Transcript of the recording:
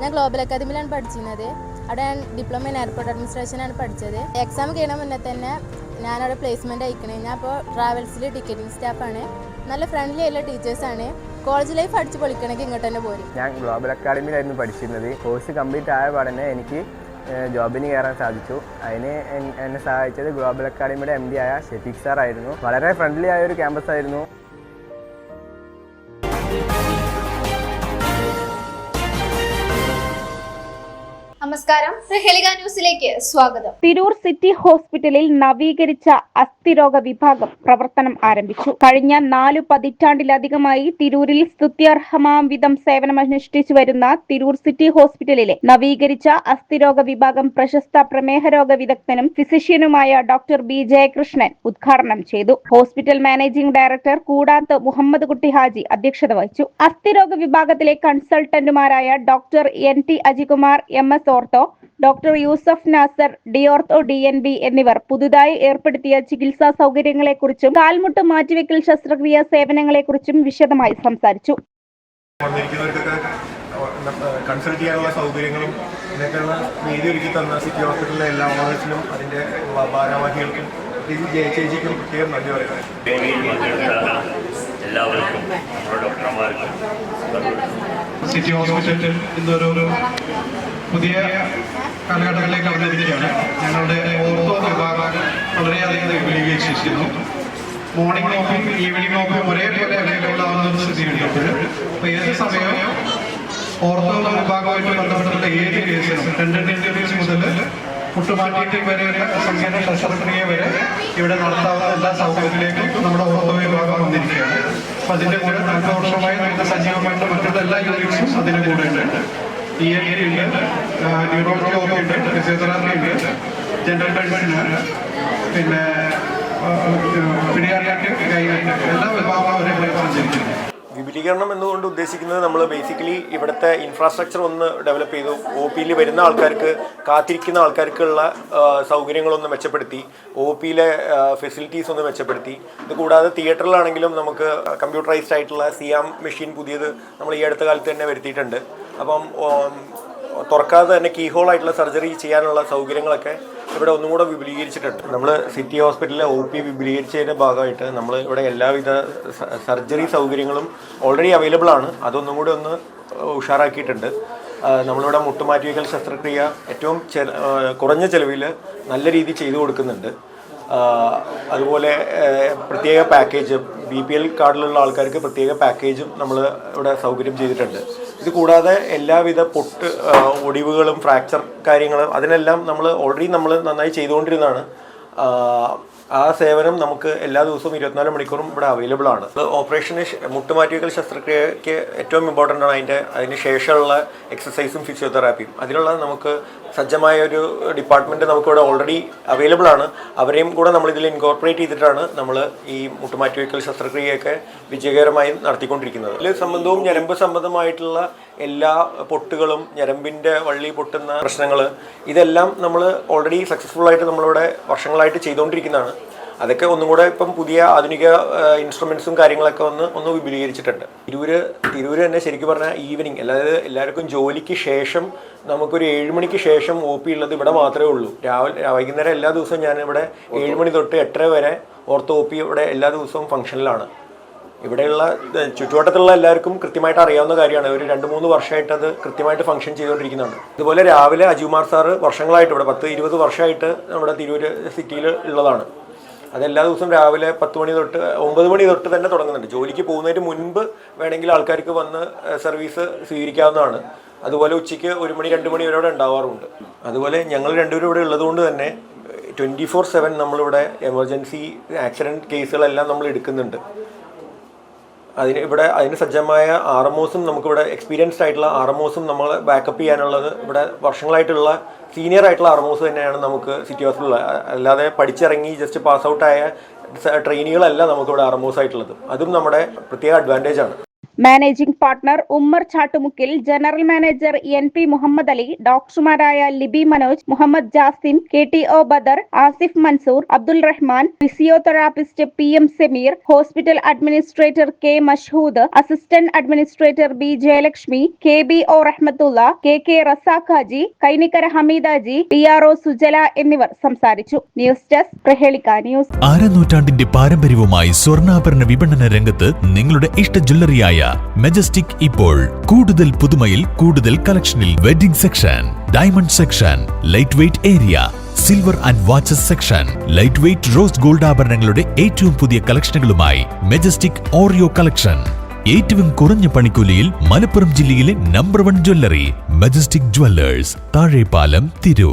ഞാൻ ഗ്ലോബൽ അക്കാദമിയിലാണ് പഠിച്ചിരുന്നത്. അവിടെ ഞാൻ ഡിപ്ലോമ ഇൻ എയർപോർട്ട് അഡ്മിനിസ്ട്രേഷനാണ് പഠിച്ചത്. എക്സാം കഴിയുന്ന മുന്നേ തന്നെ ഞാനവിടെ പ്ലേസ്മെൻറ്റ് അയക്കണേ. ഞാൻ ഇപ്പോൾ ട്രാവൽസിൽ ടിക്കറ്റിംഗ് സ്റ്റാഫാണ്. നല്ല ഫ്രണ്ട്ലി ആയിട്ടുള്ള ടീച്ചേഴ്സാണ്. കോളേജ് ലൈഫ് അടിച്ച് പൊളിക്കണമെങ്കിൽ ഇങ്ങോട്ട് തന്നെ പോരും. ഞാൻ ഗ്ലോബൽ അക്കാദമിയിലായിരുന്നു പഠിച്ചിരുന്നത്. കോഴ്സ് കംപ്ലീറ്റ് ആയ പാടനെ എനിക്ക് ജോബിന് കയറാൻ സാധിച്ചു. അതിന് എന്നെ സഹായിച്ചത് ഗ്ലോബൽ അക്കാദമിയുടെ MD ആയ ഷെഫീഖ് സാർ ആയിരുന്നു. വളരെ ഫ്രണ്ട്ലി ആയ ഒരു ക്യാമ്പസ് ആയിരുന്നു. നമസ്കാരം, പ്രഹേളിക ന്യൂസിലേക്ക് സ്വാഗതം. തിരൂർ സിറ്റി ഹോസ്പിറ്റലിൽ നവീകരിച്ച അസ്ഥിരോഗ വിഭാഗം പ്രവർത്തനം ആരംഭിച്ചു. കഴിഞ്ഞ 4 പതിറ്റാണ്ടിലധികമായി തിരൂരിൽ സ്തുത്യർഹമാം വിധം സേവനമനുഷ്ഠിച്ചു വരുന്ന തിരൂർ സിറ്റി ഹോസ്പിറ്റലിലെ നവീകരിച്ച അസ്ഥിരോഗ വിഭാഗം പ്രശസ്ത പ്രമേഹരോഗ വിദഗ്ധനും ഫിസിഷ്യനുമായ ഡോക്ടർ B ജയകൃഷ്ണൻ ഉദ്ഘാടനം ചെയ്തു. Hospital managing director Koodath Muhammad Kutty Haji അധ്യക്ഷത വഹിച്ചു. അസ്ഥിരോഗ വിഭാഗത്തിലെ കൺസൾട്ടന്റുമാരായ doctor NT Ajikumar MS ortho, doctor Yusuf Nasar DOrtho DNB എന്നിവർ പുതുതായി ഏർപ്പെടുത്തിയ ചികിത്സാ സൗകര്യങ്ങളെക്കുറിച്ചും കാൽമുട്ട് മാറ്റിവെക്കൽ ശസ്ത്രക്രിയാ സേവനങ്ങളെക്കുറിച്ചും വിശദമായി സംസാരിച്ചു. കൺസൾട്ട് ചെയ്യാനുള്ള സൗകര്യങ്ങളും ഇതിനൊക്കെയുള്ള വേദി ഒരുക്കി തന്ന സിറ്റി ഹോസ്പിറ്റലിലെ എല്ലാ ഓണേഴ്സിനും അതിൻ്റെ ഭാരവാഹികൾക്കും ചേച്ചിക്കും പ്രത്യേകം നന്ദി പറയുന്നത്. എല്ലാവർക്കും നമ്മുടെ ഡോക്ടർമാർക്കും സിറ്റി ഹോസ്പിറ്റൽ ഇന്നൊരു പുതിയ കാലഘട്ടത്തിലേക്ക് അവതരിക്കുകയാണ്. ഞങ്ങളുടെ ഓർത്തോ വിഭാഗം വളരെയധികം വിപുലീകരിച്ചിരിക്കുന്നു. മോർണിംഗ് ഓഫും ഈവനിങ് ഓഫും ഒരേപോലെ അവൈലബിൾ ആവുന്ന ഒരു സ്ഥിതിയുണ്ട്. അപ്പോൾ ഏത് സമയവും ഓർത്തോ വിഭാഗവുമായിട്ട് ബന്ധപ്പെട്ടുള്ള ഏത് കേസിനും ടെൻഡൻസ് മുതൽ മുട്ടുമാറ്റി വരെ സങ്കീർണ ശസ്ത്രക്രിയ വരെ ഇവിടെ നടത്താവുന്ന എല്ലാ സൗകര്യത്തിലേക്കും നമ്മുടെ ഓർത്തോ വിഭാഗം വന്നിരിക്കുകയാണ്. അപ്പം അതിൻ്റെ കൂടെ 2 വർഷമായി നമുക്ക് സജീവമായിട്ട് മറ്റുള്ള എല്ലാ യൂണിറ്റ്സും അതിൻ്റെ കൂടെ ഉണ്ട്. ENT ഉണ്ട്, ന്യൂറോളജി ഉണ്ട്, ഫിസിയോതെറാപ്പി ഉണ്ട്, ജനറൽ മെഡിസിൻ, പിന്നെ പീഡിയാട്രിക്, എല്ലാ വിഭാഗവും ഒരേപോലെ സഞ്ചരിക്കുന്നു. വിപുലീകരണം എന്നുകൊണ്ട് ഉദ്ദേശിക്കുന്നത് നമ്മൾ ബേസിക്കലി ഇവിടുത്തെ ഇൻഫ്രാസ്ട്രക്ചർ ഒന്ന് ഡെവലപ്പ് ചെയ്തു. OPയിൽ വരുന്ന ആൾക്കാർക്ക്, കാത്തിരിക്കുന്ന ആൾക്കാർക്കുള്ള സൗകര്യങ്ങളൊന്ന് മെച്ചപ്പെടുത്തി, OPയിലെ ഫെസിലിറ്റീസ് ഒന്ന് മെച്ചപ്പെടുത്തി. ഇത് കൂടാതെ തിയേറ്ററിലാണെങ്കിലും നമുക്ക് കമ്പ്യൂട്ടറൈസ്ഡ് ആയിട്ടുള്ള സിയാം മെഷീൻ പുതിയത് നമ്മൾ ഈ അടുത്ത കാലത്ത് തന്നെ വരുത്തിയിട്ടുണ്ട്. അപ്പം തുറക്കാതെ തന്നെ കീ ഹോൾ ആയിട്ടുള്ള സർജറി ചെയ്യാനുള്ള സൗകര്യങ്ങളൊക്കെ ഇവിടെ ഒന്നും കൂടെ വിപുലീകരിച്ചിട്ടുണ്ട്. നമ്മൾ സിറ്റി ഹോസ്പിറ്റലിലെ OP വിപുലീകരിച്ചതിൻ്റെ ഭാഗമായിട്ട് നമ്മൾ ഇവിടെ എല്ലാവിധ സർജറി സൗകര്യങ്ങളും ഓൾറെഡി അവൈലബിൾ ആണ്. അതൊന്നും കൂടി ഒന്ന് ഉഷാറാക്കിയിട്ടുണ്ട്. നമ്മളിവിടെ മുട്ടുമാറ്റിവെക്കൽ ശസ്ത്രക്രിയ ഏറ്റവും കുറഞ്ഞ ചെലവിൽ നല്ല രീതിയിൽ ചെയ്തു കൊടുക്കുന്നുണ്ട്. അതുപോലെ പ്രത്യേക പാക്കേജ്, BPL കാർഡിലുള്ള ആൾക്കാർക്ക് പ്രത്യേക പാക്കേജും നമ്മൾ ഇവിടെ സൗകര്യം ചെയ്തിട്ടുണ്ട്. ഇത് കൂടാതെ എല്ലാവിധ ഒടിവുകളും ഫ്രാക്ചർ കാര്യങ്ങളും അതിനെല്ലാം നമ്മൾ ഓൾറെഡി നന്നായി ചെയ്തുകൊണ്ടിരുന്നതാണ്. ആ സേവനം നമുക്ക് എല്ലാ ദിവസവും 24 മണിക്കൂറും ഇവിടെ അവൈലബിൾ ആണ്. ഓപ്പറേഷന് മുട്ടുമാറ്റിവെക്കൽ ശസ്ത്രക്രിയയ്ക്ക് ഏറ്റവും ഇമ്പോർട്ടൻ്റ് ആണ് അതിന് ശേഷമുള്ള എക്സസൈസും ഫിസിയോതെറാപ്പിയും. അതിനുള്ള നമുക്ക് സജ്ജമായ ഒരു ഡിപ്പാർട്ട്മെൻറ്റ് നമുക്കിവിടെ ഓൾറെഡി അവൈലബിൾ ആണ്. അവരെയും കൂടെ നമ്മളിതിൽ ഇൻകോർപ്പറേറ്റ് ചെയ്തിട്ടാണ് നമ്മൾ ഈ മുട്ടുമാറ്റിവെക്കൽ ശസ്ത്രക്രിയയൊക്കെ വിജയകരമായി നടത്തിക്കൊണ്ടിരിക്കുന്നത്. ഇതിൽ സംബന്ധവും ഞരമ്പ് സംബന്ധമായിട്ടുള്ള എല്ലാ പൊട്ടുകളും, ഞരമ്പിൻ്റെ വള്ളി പൊട്ടുന്ന പ്രശ്നങ്ങൾ, ഇതെല്ലാം നമ്മൾ ഓൾറെഡി സക്സസ്ഫുള്ളായിട്ട് നമ്മളിവിടെ വർഷങ്ങളായിട്ട് ചെയ്തുകൊണ്ടിരിക്കുന്നതാണ്. അതൊക്കെ ഒന്നും കൂടെ ഇപ്പം പുതിയ ആധുനിക ഇൻസ്ട്രുമെൻസും കാര്യങ്ങളൊക്കെ ഒന്ന് വിപുലീകരിച്ചിട്ടുണ്ട്. തിരൂര് തന്നെ ശരിക്കും പറഞ്ഞാൽ ഈവനിങ്, അതായത് എല്ലാവർക്കും ജോലിക്ക് ശേഷം നമുക്കൊരു 7 മണിക്ക് ശേഷം OP ഉള്ളത് ഇവിടെ മാത്രമേ ഉള്ളൂ. വൈകുന്നേരം എല്ലാ ദിവസവും ഞാനിവിടെ 7 മണി തൊട്ട് 8:30 വരെ ഓർത്തോ OP ഇവിടെ എല്ലാ ദിവസവും ഫംഗ്ഷനിലാണ്. ഇവിടെയുള്ള ചുറ്റുവട്ടത്തുള്ള എല്ലാവർക്കും കൃത്യമായിട്ട് അറിയാവുന്ന കാര്യമാണ്. ഒരു 2-3 വർഷമായിട്ട് അത് കൃത്യമായിട്ട് ഫംഗ്ഷൻ ചെയ്തുകൊണ്ടിരിക്കുന്നുണ്ട്. ഇതുപോലെ രാവിലെ അജികുമാർ സാറ് വർഷങ്ങളായിട്ട് ഇവിടെ 10-20 വർഷമായിട്ട് നമ്മുടെ തിരൂര് സിറ്റിയിൽ ഉള്ളതാണ്. അതെല്ലാ ദിവസവും രാവിലെ 10 മണി തൊട്ട് 9 മണി തൊട്ട് തന്നെ തുടങ്ങുന്നുണ്ട്. ജോലിക്ക് പോകുന്നതിന് മുൻപ് വേണമെങ്കിൽ ആൾക്കാർക്ക് വന്ന് സർവീസ് സ്വീകരിക്കാവുന്നതാണ്. അതുപോലെ ഉച്ചയ്ക്ക് 1 മണി 2 മണി വരെ ഉണ്ടാവാറുണ്ട്. അതുപോലെ ഞങ്ങൾ രണ്ടുപേരും ഇവിടെ ഉള്ളതുകൊണ്ട് തന്നെ 24/7 നമ്മളിവിടെ എമർജൻസി ആക്സിഡൻറ്റ് കേസുകളെല്ലാം നമ്മൾ എടുക്കുന്നുണ്ട്. അതിന് സജ്ജമായ RMOസും നമുക്കിവിടെ എക്സ്പീരിയൻസ്ഡ് ആയിട്ടുള്ള RMOസും നമ്മൾ ബാക്കപ്പ് ചെയ്യാനുള്ളത് ഇവിടെ വർഷങ്ങളായിട്ടുള്ള സീനിയർ ആയിട്ടുള്ള RMOസ് തന്നെയാണ് നമുക്ക് സിറ്റി ഹോസ്പിറ്റലിൽ. അല്ലാതെ പഠിച്ചിറങ്ങി ജസ്റ്റ് പാസ് ഔട്ടായ ട്രെയിനികളല്ല നമുക്കിവിടെ RMOസ് ആയിട്ടുള്ളത്. അതും നമ്മുടെ പ്രത്യേക അഡ്വാൻറ്റേജ് ആണ്. മാനേജിംഗ് പാർട്ണർ ഉമ്മർ ചാട്ടുമുക്കിൽ, general manager NP Muhammad Ali, ഡോക്ടർമാരായ Libi Manoj, Muhammad Jasim, KTO Badar, Asif Mansoor, Abdul Rahman, physiotherapist PM Sameer, hospital administrator K Mashhood, assistant administrator B Jayalakshmi, KBO Rahmathulla, KK Razak Haji, Kainikkara Hameedaji, PRO Sujala എന്നിവർ സംസാരിച്ചു. News desk Prahelika news. നൂറ്റാണ്ടിന്റെ പാരമ്പര്യവുമായി സ്വർണ്ണാഭരണ വിപണന രംഗത്ത് നിങ്ങളുടെ ഇഷ്ട ജ്വല്ലറിയായ മെജസ്റ്റിക് ഇപ്പോൾ കൂടുതൽ പുതുമയിൽ കൂടുതൽ കളക്ഷനിൽ wedding section, diamond section, light weight area, silver and watches section, light weight rose gold ആഭരണങ്ങളുടെ ഏറ്റവും പുതിയ കളക്ഷനുകളുമായി മെജസ്റ്റിക് ഓറിയോ കളക്ഷൻ. ഏറ്റവും കുറഞ്ഞ പണിക്കൂലിയിൽ മലപ്പുറം ജില്ലയിലെ number 1 jewellery majestic Jewellers, Thazhepalam, Tirur.